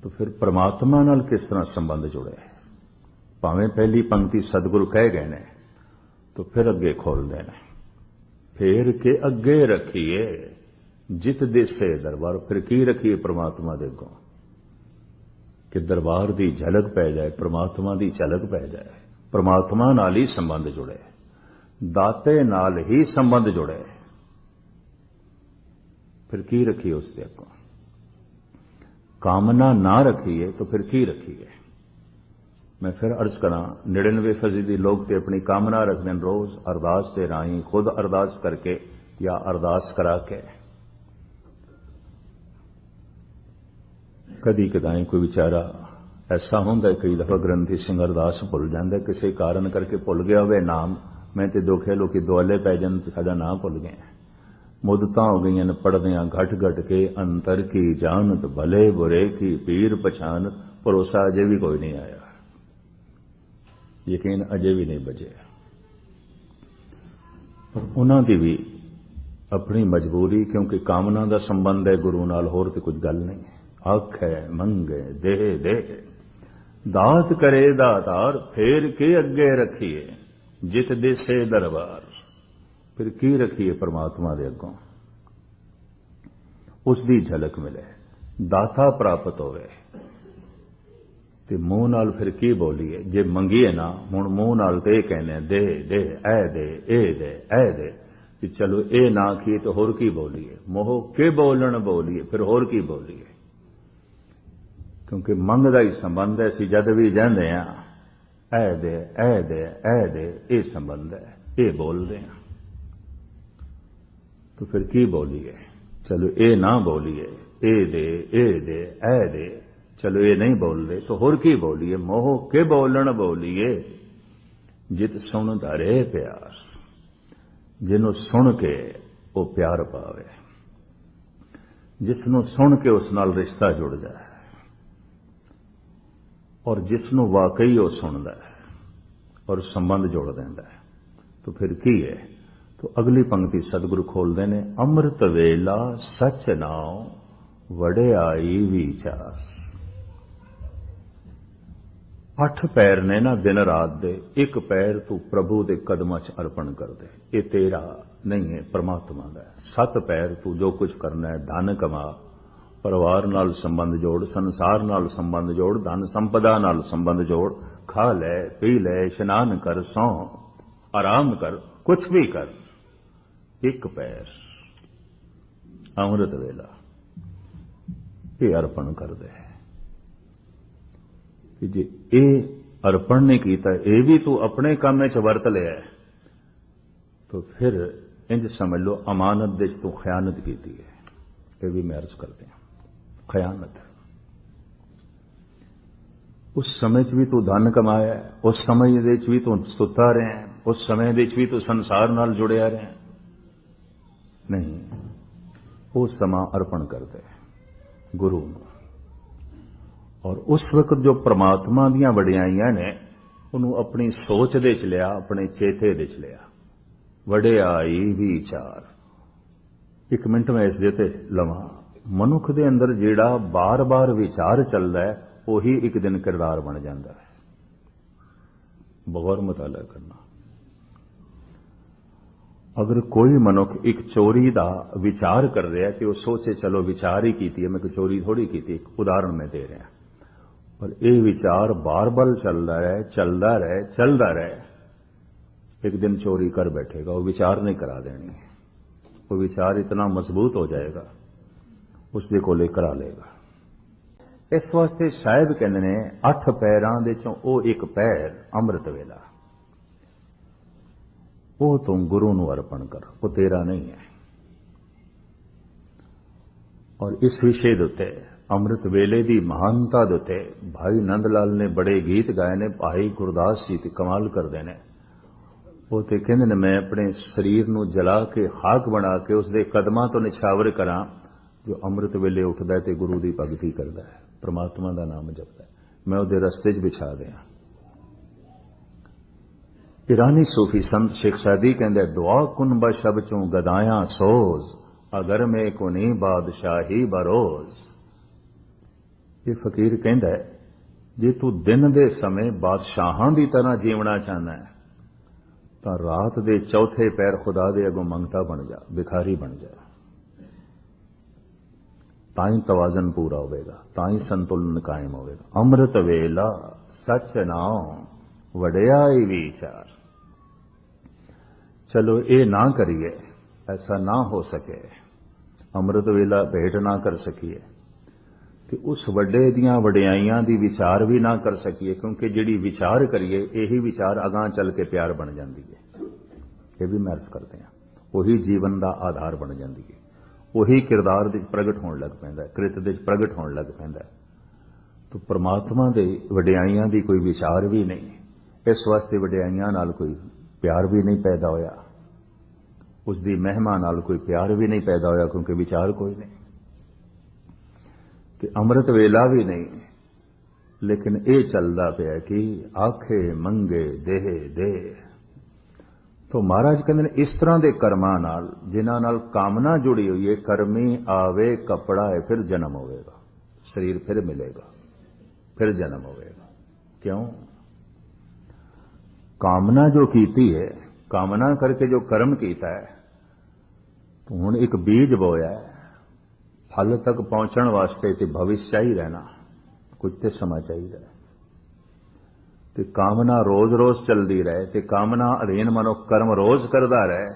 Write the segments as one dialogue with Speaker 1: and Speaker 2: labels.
Speaker 1: तो फिर परमात्मा नाल किस तरह संबंध जुड़े? भावें पहली पंक्ति सतगुरु कह गए ने तो फिर अगे खोल देना, फेर के अगे रखिए जित देसे दरबार। फिर की रखिए परमात्मा दे अगों कि दरबार की झलक पै जाए, परमात्मा की झलक पै जाए, परमात्मा नाल ही संबंध जुड़े, दाते नाल ही संबंध जुड़े। फिर की रखिए उसके अगों? कामना ना रखिए तो फिर की रखिए? मैं फिर अर्ज करा, 99% लोग तो अपनी कामना रखते हैं, रोज अरदास के राही, खुद अरदास करके या अरदास करा के। कदी कदाई कोई बेचारा ऐसा होंगे, कई दफा ग्रंथी सिंह अरदास भुल जाता, किसी कारण करके भुल गया हुए नाम, मैं तो दुख है लोग दुआले पै जान साडा नाम भुल गए। मुदतां हो गई न पढ़दियां घट घट के, अंतर की जानत भले बुरे की पीर पछानत। भरोसा अजे भी कोई नहीं आया, यकीन अजे भी नहीं बजे। पर उन्हां दी भी अपनी मजबूरी, क्योंकि कामना का संबंध है गुरु नाल, होर ते कुछ गल नहीं। आखे मंगे दे दे, दात करे दातार, फेर के अगे रखिए जित देसे दरबार। फिर की रखिए परमात्मा दे अगों? उसकी झलक मिले, दाता प्राप्त होवे। ते मूंह नाल फिर की बोलीए? जे मंगीए ना हुण मूंह नाल ते कहने दे दे, ऐ दे, ए दे, ऐ दे, कि चलो ए ना की तो होर की बोलीए? मोह के बोलन बोलीए, फिर होर की बोलीए? क्योंकि मंग दा ही संबंध है। असीं जद भी जांदे हां ऐ दे, ऐ दे, ऐ दे, ये संबंध है, ये बोलते हैं। तो फिर की बोलीए? चलो ये ना बोलीए, ए दे, ए दे, ऐ दे, चलो ये नहीं बोल दे तो होर की बोलीए? मोह के बोलन बोलीए जित सुन धरे प्यार। जिन्हों सुन के वो प्यार पावे, जिसनों सुन के उस नाल रिश्ता जुड़ जाए, और जिसनों वाकई वो सुनता है और संबंध जोड़ देता है। तो फिर की है? तो अगली पंक्ति सतगुरु खोलते ने, अमृत वेला सच नाव वड़ियाई विचार। 8 पैर ने ना दिन रात दे, एक पैर तू प्रभु दे कदमां च अर्पण कर दे। ये तेरा नहीं है, परमात्मा दा है। 7 पैर तू जो कुछ करना है, धन कमा, परिवार नाल संबंध जोड़, संसार नाल संबंध जोड़, धन संपदा नाल संबंध जोड़, खा ले, पी ले, इशनान कर, सौ आराम कर, कुछ भी कर, एक पैर अमृत वेला ये अर्पण कर दे। कि जे ये अर्पण नहीं किया, ये भी तू अपने काम च वरत लिया, तो फिर इंज समझ लो अमानत दे तू खयानत की है। ये भी मैं अर्ज करते हैं, खयानत। उस समय भी तू धन कमाया, उस समय भी तू सुता रहे, उस समय भी तू संसार नाल जुड़िया रहे। नहीं, वो समा अर्पण कर दे गुरु नूं। और उस वक्त जो परमात्मा दियां वडियाइयां ने उन्होंने अपनी सोच दे च लिया, अपने चेते दे च लिया। वडियाई विचार। एक मिनट में इस देते लवा, मनुख दे अंदर जेड़ा बार बार विचार चलता है वही एक दिन किरदार बन जाता है। गौर मुताला करना। अगर कोई मनुख एक चोरी का विचार कर रहा है कि वह सोचे चलो विचार ही की, मैं कोई चोरी थोड़ी की, एक उदाहरण में दे रहा, पर यह विचार बार बार चलता रहे, चलता रहे, चलता रहे, एक दिन चोरी कर बैठेगा। वो विचार नहीं करा देनी, वो विचार इतना मजबूत हो जाएगा उसके कोले करा लेगा। इस वास्ते साहिब कहते ने 8 पैरां दे चों वो एक पैर अमृत वेला, वो तुम गुरु नूं अर्पण कर, वो तेरा नहीं है। और इस विषय दे उत्ते अमृत वेले की महानता दे उत्ते भाई नंद लाल ने बड़े गीत गाए ने, भाई गुरदास जी ते कमाल करते हैं। वो तो कहते ने मैं अपने शरीर नूं जला के खाक बना के उसके कदमां तो निछावर करा जो अमृत वेले उठता है तो गुरु की भगती करता है, परमात्मा का नाम जपता है, मैं उहदे रस्ते च बिछा दिया। ईरानी सूफी संत शेख सादी कहते दुआ कुन बशब चूं गदाया सोज, अगर में को नहीं बादशाही बरोज। ਇਹ ਫਕੀਰ ਕਹਿੰਦਾ ਹੈ, ਜੇ ਤੂੰ ਦਿਨ ਦੇ ਸਮੇਂ ਬਾਦਸ਼ਾਹਾਂ ਦੀ ਤਰ੍ਹਾਂ ਜੀਵਣਾ ਚਾਹੁੰਦਾ ਹੈ ਤਾਂ ਰਾਤ ਦੇ ਚੌਥੇ ਪੈਰ ਖੁਦਾ ਦੇ ਅੱਗੋਂ ਮੰਗਤਾ ਬਣ ਜਾ, ਭਿਖਾਰੀ ਬਣ ਜਾ। ਤਾਂ ਹੀ ਤਵਾਜ਼ਨ ਪੂਰਾ ਹੋਵੇਗਾ, ਤਾਂ ਹੀ ਸੰਤੁਲਨ ਕਾਇਮ ਹੋਵੇਗਾ। ਅੰਮ੍ਰਿਤ ਵੇਲਾ ਸੱਚ ਨਾਮ ਵਡਿਆਈ ਵਿਚਾਰ। ਚਲੋ ਇਹ ਨਾ ਕਰੀਏ, ऐसा ना हो सके, ਅੰਮ੍ਰਿਤ ਵੇਲਾ ਭੇਟ ਨਾ ਕਰ ਸਕੀਏ ਤੇ ਉਸ ਵੱਡੇ ਦੀਆਂ ਵਡਿਆਈਆਂ ਦੀ ਵਿਚਾਰ ਵੀ ਨਾ ਕਰ ਸਕੀਏ, ਕਿਉਂਕਿ ਜਿਹੜੀ ਵਿਚਾਰ ਕਰੀਏ ਇਹੀ ਵਿਚਾਰ ਅਗਾਂ ਚੱਲ ਕੇ ਪਿਆਰ ਬਣ ਜਾਂਦੀ ਹੈ। ਇਹ ਵੀ ਮੈਂ ਅਰਜ਼ ਕਰਦੇ ਹਾਂ, ਉਹੀ ਜੀਵਨ ਦਾ ਆਧਾਰ ਬਣ ਜਾਂਦੀ ਹੈ, ਉਹੀ ਕਿਰਦਾਰ ਦੇ ਪ੍ਰਗਟ ਹੋਣ ਲੱਗ ਪੈਂਦਾ, ਕ੍ਰਿਤ ਦੇ ਪ੍ਰਗਟ ਹੋਣ ਲੱਗ ਪੈਂਦਾ। ਤਾਂ ਪਰਮਾਤਮਾ ਦੇ ਵਡਿਆਈਆਂ ਦੀ ਕੋਈ ਵਿਚਾਰ ਵੀ ਨਹੀਂ, ਇਸ ਵਾਸਤੇ ਵਡਿਆਈਆਂ ਨਾਲ ਕੋਈ ਪਿਆਰ ਵੀ ਨਹੀਂ ਪੈਦਾ ਹੋਇਆ, ਉਸ ਦੀ ਮਹਿਮਾ ਨਾਲ ਕੋਈ ਪਿਆਰ ਵੀ ਨਹੀਂ ਪੈਦਾ ਹੋਇਆ, ਕਿਉਂਕਿ ਵਿਚਾਰ ਕੋਈ ਨਹੀਂ ਤੇ ਅੰਮ੍ਰਿਤ ਵੇਲਾ ਵੀ ਨਹੀਂ। ਲੇਕਿਨ ਇਹ ਚੱਲਦਾ ਪਿਆ ਕਿ ਆਖੇ ਮੰਗੇ ਦੇਹ ਦੇ। तो महाराज कहते हैं इस तरह के कर्मां नाल जिन्हां नाल कामना जुड़ी हुई है, कर्मी आवे कपड़ा है, फिर जन्म होगा, शरीर फिर मिलेगा, फिर जन्म होगा। क्यों? कामना जो कीती है, कामना करके जो कर्म कीता है, तो हुण एक बीज बोया है, फल तक पहुंचण वास्ते ते भविष्य चाहिए रहना, कुछ ते समा चाहिए है। ते कामना रोज रोज चलती रहे ते कामना अधीन मनुख कर्म रोज करता रहे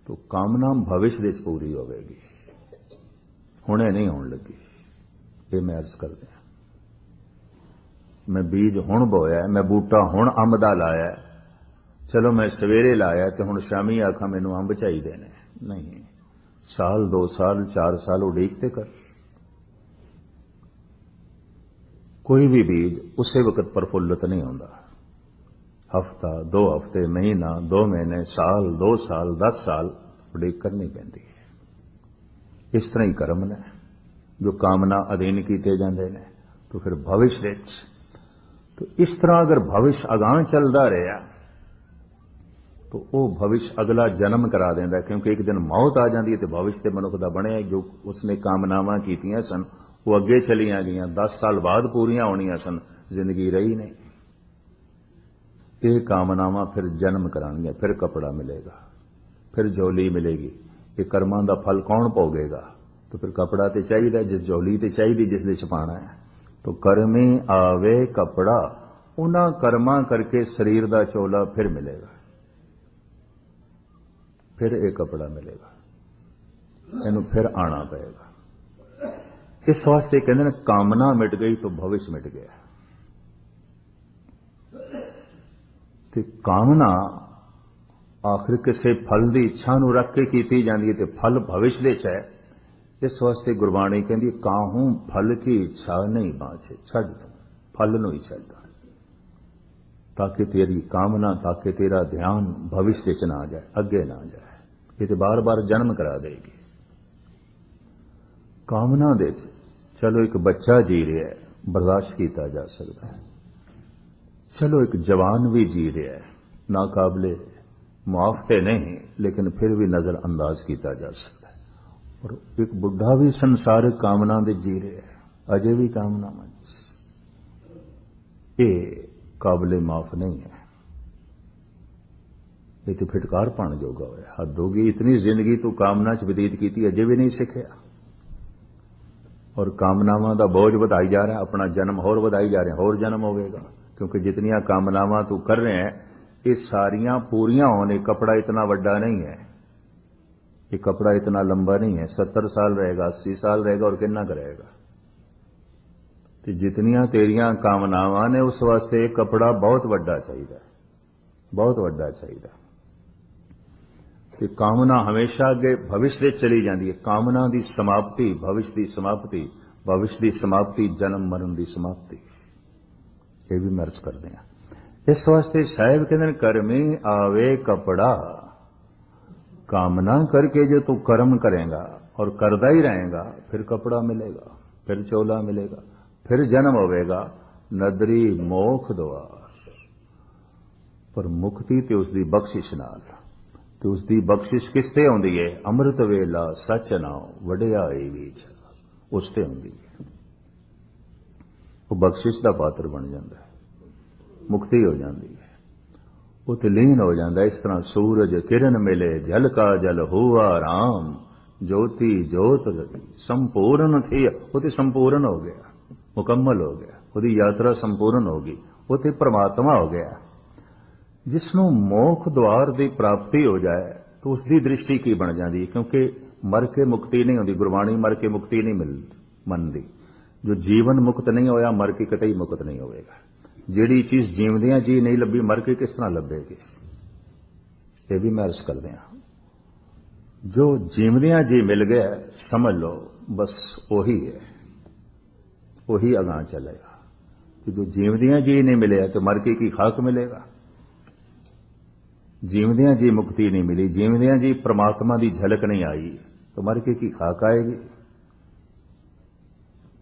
Speaker 1: तो कामना भविष्य दे पूरी होगी, हुणे नहीं होने लगी। ये मैं अर्ज कर दिया, मैं बीज हुण बोया, मैं बूटा हुण अंब दा लाया, चलो मैं सवेरे लाया तो हुण शामी आखा मैनू अंब चाहिए ने, नहीं, साल 2 साल 4 साल उड़ीकते कर। कोई भी बीज उसे वक्त प्रफुल्लित नहीं होता, हफ्ता 2 हफ्ते, महीना 2 महीने, साल 2 साल 10 साल उड़ीक करनी पैंदी है। इस तरह ही कर्म ने जो कामना अधीन कीते जाते हैं, तो फिर भविष्य तो इस तरह अगर भविष्य अगां चलता रहा तो वह भविष्य अगला जन्म करा देंदा, क्योंकि एक दिन मौत आ जाती है तो भविष्य के मनुख का बने जो उसने कामनावां कीतियां सन वो अगे चलियां गईयां, 10 साल बाद पूरियां होनियां सन, जिंदगी रही नहीं। ये कामनावां फिर जन्म करांगियां, फिर कपड़ा मिलेगा, फिर झोली मिलेगी। ये कर्मां दा फल कौन भोगेगा? तो फिर कपड़ा तो चाहिए, जिस झोली तो चाहिए जिस दे छपाना है। तो कर्मी आवे कपड़ा, उन्हां कर्मां करके शरीर दा चोला फिर मिलेगा, फिर एक कपड़ा मिलेगा, इनू फिर आना पड़ेगा। इस वास्ते कहते हैं कामना मिट गई तो भविष्य मिट गया। ते कामना आखिर किसी फल की इच्छा नूं रख के कीती जाती है, तो फल भविष्य दे है। इस वास्ते गुरबाणी कहती काहू फल की इच्छा नहीं बाँचे, छड़ तू फल नूं ही छड़, ताकि तेरी कामना, ताकि तेरा ध्यान भविष्य च ना जाए, अगे ना जाए। ये तो बार बार जन्म करा देगी। कामना दे चलो एक बच्चा जी रहा है, बर्दाश्त किया जा सकता है, चलो एक जवान भी जी रहा है, नाकाबले मुआफते नहीं, लेकिन फिर भी नजर अंदाज किया जा सकता है। और एक बुढ़ा भी संसारिक कामना दे जी रहा है, अजे भी कामना मन, ये काबले माफ नहीं है। ये तो फिटकार पाने जोगा होया, हद होगी। इतनी जिंदगी तू कामना च व्यतीत की, अजे भी नहीं सीखिया, और कामनावां दा बोझ वधाई जा रहा है, अपना जन्म होर वधाई जा रहे हैं, होर जन्म होगा। क्योंकि जितनियां कामनावां तू कर रहे हैं ये सारियां पूरियां होने, कपड़ा इतना वड्डा नहीं है, ये कपड़ा इतना लंबा नहीं है, 70 साल रहेगा, 80 साल रहेगा, और कितना करेगा। तो जितनियां तेरियां कामनावां ने उस वास्ते कपड़ा बहुत वड्डा चाहिए, बहुत वड्डा चाहिए। कि कामना हमेशा अगे भविष्य दे चली जाती है। कामना की समाप्ति भविष्य की समाप्ति, भविष्य की समाप्ति जन्म मरण की समाप्ति। ये भी मर्ज करते हैं। इस वास्ते साहिब कहते कर्मी आवे कपड़ा, कामना करके जो तू कर्म करेगा और करदा ही रहेगा, फिर कपड़ा मिलेगा, फिर चोला मिलेगा, फिर जन्म होगा। नदरी मोख द्वार, पर मुक्ति ते उसकी बख्शिश नाल, तो उसकी बख्शिश किसते आउंदी है? अमृत वेला सच नाम वडियाई विच, उसते आउंदी है। ਉਹ ਬਖਸ਼ਿਸ਼ ਦਾ ਪਾਤਰ ਬਣ ਜਾਂਦਾ ਹੈ, ਮੁਕਤੀ ਹੋ ਜਾਂਦੀ ਹੈ, ਉਹ ਤੇ ਲੀਨ ਹੋ ਜਾਂਦਾ। ਇਸ ਤਰ੍ਹਾਂ ਸੂਰਜ ਕਿਰਨ ਮਿਲੇ ਜਲ ਕਾ ਜਲ ਹੋਆ ਰਾਮ, ਜੋਤੀ ਜੋਤ ਸੰਪੂਰਨ ਥੀ, ਉਹ ਤੇ ਸੰਪੂਰਨ ਹੋ ਗਿਆ, ਮੁਕੰਮਲ ਹੋ ਗਿਆ, ਉਹਦੀ ਯਾਤਰਾ ਸੰਪੂਰਨ ਹੋ ਗਈ, ਉਹ ਤੇ ਪ੍ਰਮਾਤਮਾ ਹੋ ਗਿਆ। ਜਿਸ ਨੂੰ ਮੋਖ ਦੁਆਰ ਦੀ ਪ੍ਰਾਪਤੀ ਹੋ ਜਾਏ ਤਾਂ ਉਸ ਦੀ ਦ੍ਰਿਸ਼ਟੀ ਕੀ ਬਣ ਜਾਂਦੀ ਹੈ? ਕਿਉਂਕਿ ਮਰ ਕੇ ਮੁਕਤੀ ਨਹੀਂ ਹੁੰਦੀ, ਗੁਰਬਾਣੀ ਮਰ ਕੇ ਮੁਕਤੀ ਨਹੀਂ ਮੰਨਦੀ। ਜੋ ਜੀਵਨ ਮੁਕਤ ਨਹੀਂ ਹੋਇਆ ਮਰ ਕੇ ਕਿਤੇ ਹੀ ਮੁਕਤ ਨਹੀਂ ਹੋਵੇਗਾ। ਜਿਹੜੀ ਚੀਜ਼ ਜੀਵਦਿਆਂ ਜੀ ਨਹੀਂ ਲੱਭੀ ਮਰ ਕੇ ਕਿਸ ਤਰ੍ਹਾਂ ਲੱਭੇਗੀ? ਇਹ ਵੀ ਮੈਂ ਅਰਜ਼ ਕਰਦੇ ਹਾਂ। ਜੋ ਜੀਵਦਿਆਂ ਜੀ ਮਿਲ ਗਿਆ ਸਮਝ ਲਓ ਬਸ ਉਹੀ ਹੈ, ਉਹੀ ਅਗਾਂ ਚੱਲੇਗਾ। जो जीवदियां जी नहीं मिले तो मर के की खाक मिलेगा। जीवदियां जी मुक्ति नहीं मिली, जीवदियां जी परमात्मा की झलक नहीं आई तो मर के की खाक आएगी?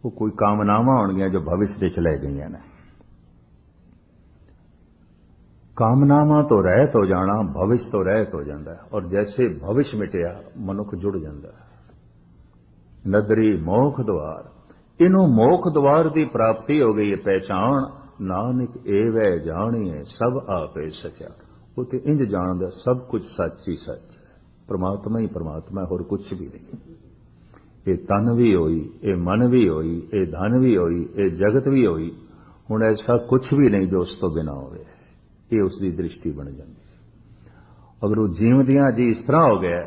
Speaker 1: वो कोई कामनावां होणगियां जो भविष्य दे चले गई ने। कामनावां तो रहत हो जाना, भविष्य तो रहत हो जाता है, और जैसे भविष्य मिटिया मनुख जुड़ जाता है। नदरी मोख द्वार, इनू मोख द्वार की प्राप्ति हो गई है। पहचान नानक एवै जानिए सब आपे सचा, उते इंज जानदा सब कुछ सच ही सच है, परमात्मा ही परमात्मा है, होर कुछ भी नहीं। ये तन भी होई, ये मन भी होई, ये धन भी होई, ये जगत भी होई, हुण ऐसा कुछ भी नहीं जो उस तो बिना होवे। ये उसकी दृष्टि बन जाती। अगर वो जीवदियां जी इस तरह हो गया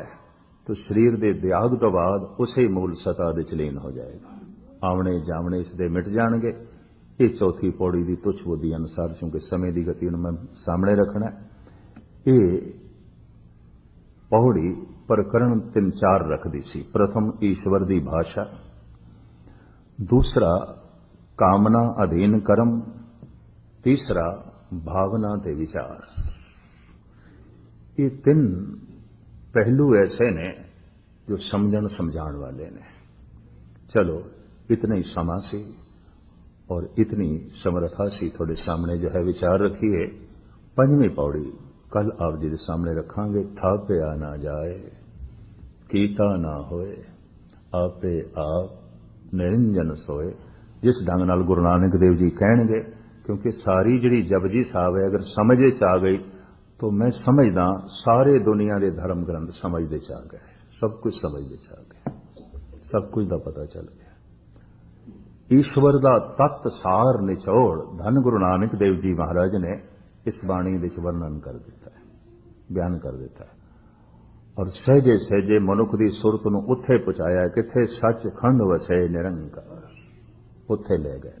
Speaker 1: तो शरीर के त्याग तो बाद उसे मूल सता दे लीन हो जाएगा। आवने जावने इसदे मिट जाएंगे। ये चौथी पौड़ी की तुच्छ बुद्धि अनुसार, क्योंकि समय की गति मैं सामने रखना, ये पौड़ी प्रकरण 3-4 रखती सी। प्रथम ईश्वर की भाषा, दूसरा कामना अधीन कर्म, तीसरा भावना ते विचार। ये 3 पहलू ऐसे ने जो समझण समझाण वाले ने। चलो इतना ही समा सी और इतनी समर्था सी थोड़े सामने जो है विचार रखिए। 5वीं पौड़ी कल आप जी के सामने रखांगे। थापिया ना जाए कीता ना होए, आपे आप निरंजन सोए। जिस ढंग नाल गुरु नानक देव जी कहणगे, क्योंकि सारी जिहड़ी जपजी साहब है अगर समझे च आ गई तो मैं समझदा सारे दुनिया के धर्म ग्रंथ समझदे च आ गए, सब कुछ समझदे च आ गए, सब कुछ का पता चल गया। ईश्वर का तत्त सार निचोड़ धन गुरु नानक देव जी महाराज ने इस बाणी विच वर्णन कर दिता है, बयान कर दिता है। और सहजे सहजे मनुख की सुरत नूं उत्थे पहुंचाया, किथे सच खंड वसे निरंकार, उत्थे ले गए।